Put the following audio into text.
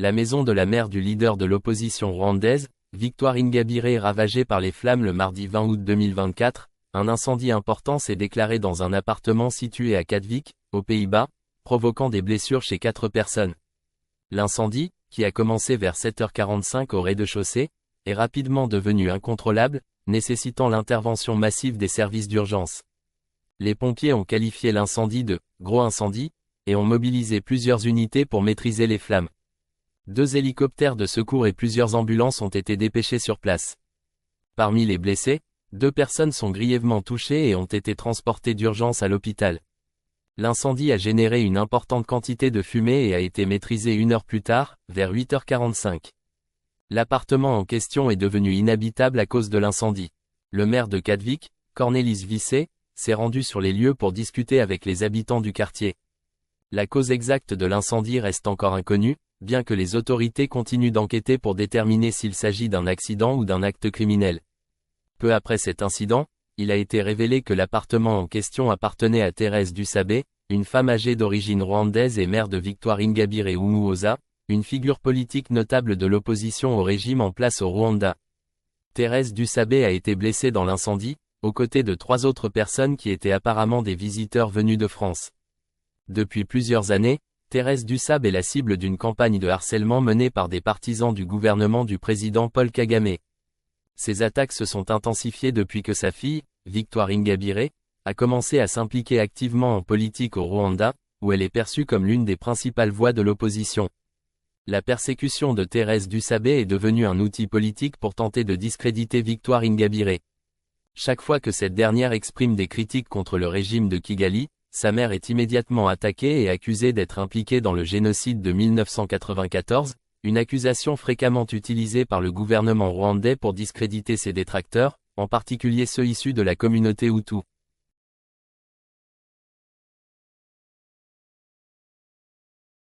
La maison de la mère du leader de l'opposition rwandaise, Victoire Ingabire, est ravagée par les flammes le mardi 20 août 2024. Un incendie important s'est déclaré dans un appartement situé à Katwijk, aux Pays-Bas, provoquant des blessures chez 4 personnes. L'incendie, qui a commencé vers 7h45 au rez-de-chaussée, est rapidement devenu incontrôlable, nécessitant l'intervention massive des services d'urgence. Les pompiers ont qualifié l'incendie de « gros incendie » et ont mobilisé plusieurs unités pour maîtriser les flammes. 2 hélicoptères de secours et plusieurs ambulances ont été dépêchés sur place. Parmi les blessés, 2 personnes sont grièvement touchées et ont été transportées d'urgence à l'hôpital. L'incendie a généré une importante quantité de fumée et a été maîtrisé 1 heure plus tard, vers 8h45. L'appartement en question est devenu inhabitable à cause de l'incendie. Le maire de Katwijk, Cornelis Vissé, s'est rendu sur les lieux pour discuter avec les habitants du quartier. La cause exacte de l'incendie reste encore inconnue, bien que les autorités continuent d'enquêter pour déterminer s'il s'agit d'un accident ou d'un acte criminel. Peu après cet incident, il a été révélé que l'appartement en question appartenait à Thérèse Dussabé, une femme âgée d'origine rwandaise et mère de Victoire Ingabire Umuhoza, une figure politique notable de l'opposition au régime en place au Rwanda. Thérèse Dussabé a été blessée dans l'incendie, aux côtés de 3 autres personnes qui étaient apparemment des visiteurs venus de France. Depuis plusieurs années, Thérèse Dussabé est la cible d'une campagne de harcèlement menée par des partisans du gouvernement du président Paul Kagame. Ces attaques se sont intensifiées depuis que sa fille, Victoire Ingabire, a commencé à s'impliquer activement en politique au Rwanda, où elle est perçue comme l'une des principales voix de l'opposition. La persécution de Thérèse Dussabé est devenue un outil politique pour tenter de discréditer Victoire Ingabire. Chaque fois que cette dernière exprime des critiques contre le régime de Kigali, sa mère est immédiatement attaquée et accusée d'être impliquée dans le génocide de 1994, une accusation fréquemment utilisée par le gouvernement rwandais pour discréditer ses détracteurs, en particulier ceux issus de la communauté Hutu.